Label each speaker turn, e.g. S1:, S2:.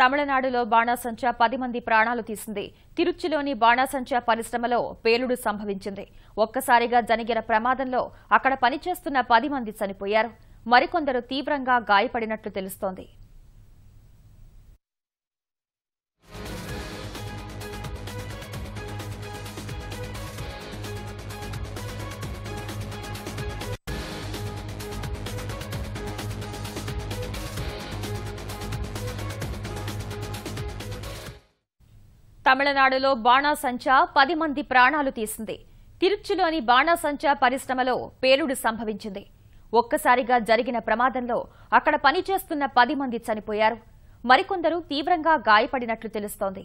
S1: తమిళనాడులో బాణాసంచా 10 మంది ప్రాణాలు తీసింది. తిరుచిలోని బాణాసంచా పరిశ్రమలో పేలుడు సంభవించింది. ఒక్కసారిగా జరిగిన ప్రమాదంలో అక్కడ పనిచేస్తున్న 10 మంది చనిపోయారు. మరికొందరు తీవ్రంగా గాయపడినట్లు తెలుస్తోంది. తమిళనాడులో బాణాసంచా 10 మంది ప్రాణాలు తీసింది. తిరుచిలోని బాణాసంచా పరిశ్రమలో పేలుడు సంభవించింది. ఒక్కసారిగా జరిగిన ప్రమాదంలో అక్కడ పనిచేస్తున్న 10 మంది చనిపోయారు. మరికొందరు తీవ్రంగా గాయపడినట్లు తెలుస్తోంది.